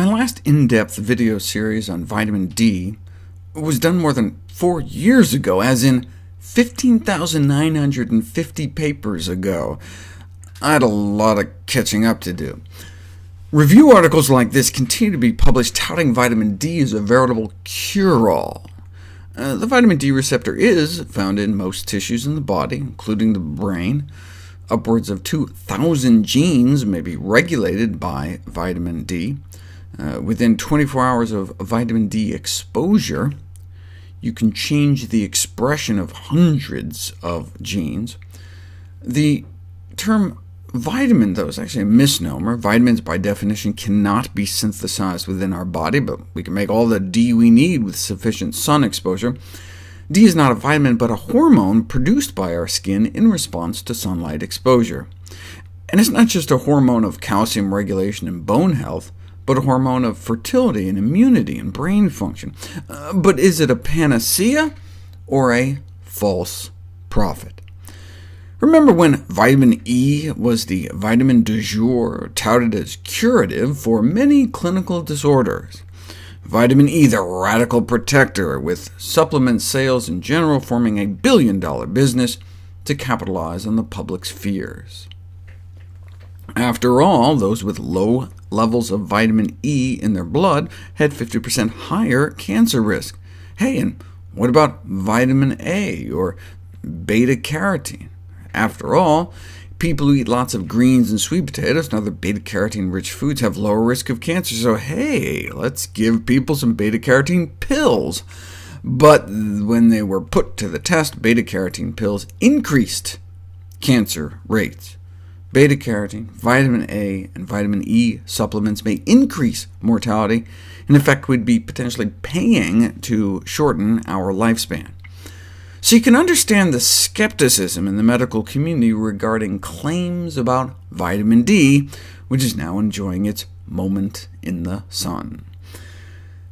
My last in-depth video series on vitamin D was done more than 4 years ago, as in 15,950 papers ago. I had a lot of catching up to do. Review articles like this continue to be published touting vitamin D as a veritable cure-all. The vitamin D receptor is found in most tissues in the body, including the brain. Upwards of 2,000 genes may be regulated by vitamin D. Within 24 hours of vitamin D exposure, you can change the expression of hundreds of genes. The term vitamin, though, is actually a misnomer. Vitamins, by definition, cannot be synthesized within our body, but we can make all the D we need with sufficient sun exposure. D is not a vitamin, but a hormone produced by our skin in response to sunlight exposure. And it's not just a hormone of calcium regulation and bone health, but a hormone of fertility and immunity and brain function. But is it a panacea or a false prophet? Remember when vitamin E was the vitamin du jour, touted as curative for many clinical disorders? Vitamin E, the radical protector, with supplement sales in general forming a billion-dollar business to capitalize on the public's fears. After all, those with low levels of vitamin E in their blood had 50% higher cancer risk. Hey, and what about vitamin A or beta-carotene? After all, people who eat lots of greens and sweet potatoes and other beta-carotene-rich foods have lower risk of cancer, so hey, let's give people some beta-carotene pills. But when they were put to the test, beta-carotene pills increased cancer rates. Beta-carotene, vitamin A, and vitamin E supplements may increase mortality, and in fact we'd be potentially paying to shorten our lifespan. So you can understand the skepticism in the medical community regarding claims about vitamin D, which is now enjoying its moment in the sun.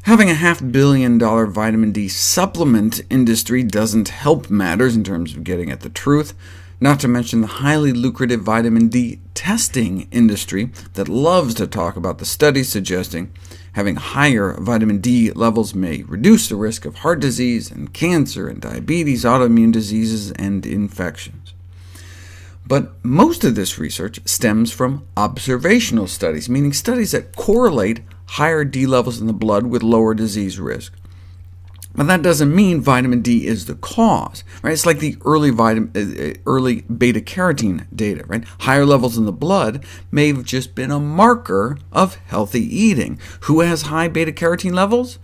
Having a $500 million vitamin D supplement industry doesn't help matters in terms of getting at the truth, not to mention the highly lucrative vitamin D testing industry that loves to talk about the studies suggesting having higher vitamin D levels may reduce the risk of heart disease and cancer and diabetes, autoimmune diseases, and infections. But most of this research stems from observational studies, meaning studies that correlate higher D levels in the blood with lower disease risk. But that doesn't mean vitamin D is the cause. Right? It's like the early beta-carotene data. Right? Higher levels in the blood may have just been a marker of healthy eating. Who has high beta-carotene levels?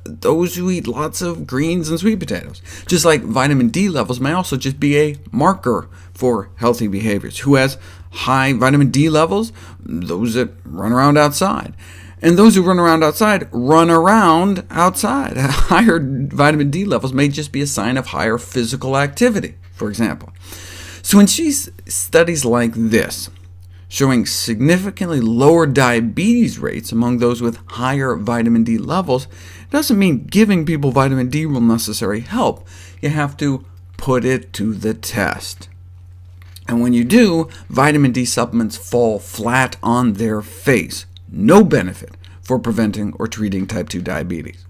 Those who eat lots of greens and sweet potatoes. Just like vitamin D levels may also just be a marker for healthy behaviors. Who has high vitamin D levels? Those that run around outside. And those who run around outside run around outside. Higher vitamin D levels may just be a sign of higher physical activity, for example. So when she sees studies like this, showing significantly lower diabetes rates among those with higher vitamin D levels, it doesn't mean giving people vitamin D will necessarily help. You have to put it to the test. And when you do, vitamin D supplements fall flat on their face. No benefit for preventing or treating type 2 diabetes.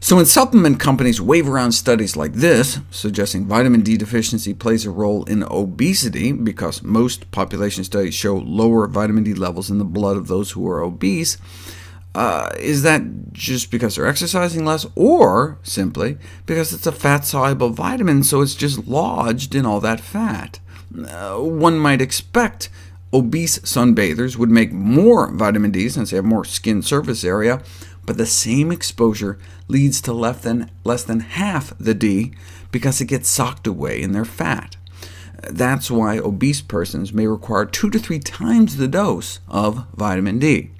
So when supplement companies wave around studies like this, suggesting vitamin D deficiency plays a role in obesity, because most population studies show lower vitamin D levels in the blood of those who are obese, is that just because they're exercising less, or simply because it's a fat-soluble vitamin, so it's just lodged in all that fat? One might expect obese sunbathers would make more vitamin D since they have more skin surface area, but the same exposure leads to less than half the D because it gets socked away in their fat. That's why obese persons may require 2 to 3 times the dose of vitamin D,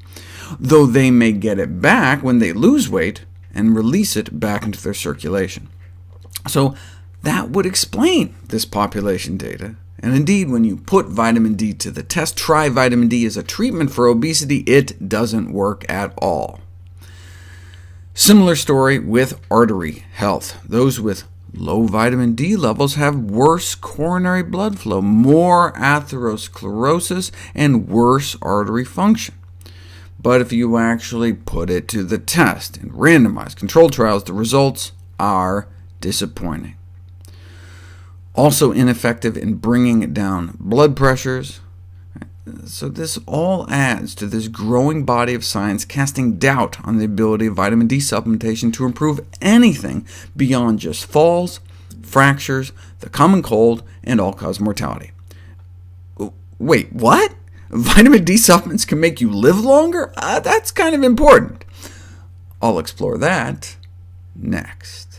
though they may get it back when they lose weight and release it back into their circulation. So that would explain this population data. And indeed, when you put vitamin D to the test, try vitamin D as a treatment for obesity, it doesn't work at all. Similar story with artery health. Those with low vitamin D levels have worse coronary blood flow, more atherosclerosis, and worse artery function. but if you actually put it to the test in randomized controlled trials, the results are disappointing. Also ineffective in bringing down blood pressures. So this all adds to this growing body of science casting doubt on the ability of vitamin D supplementation to improve anything beyond just falls, fractures, the common cold, and all-cause mortality. Wait, what? Vitamin D supplements can make you live longer? That's kind of important. I'll explore that next.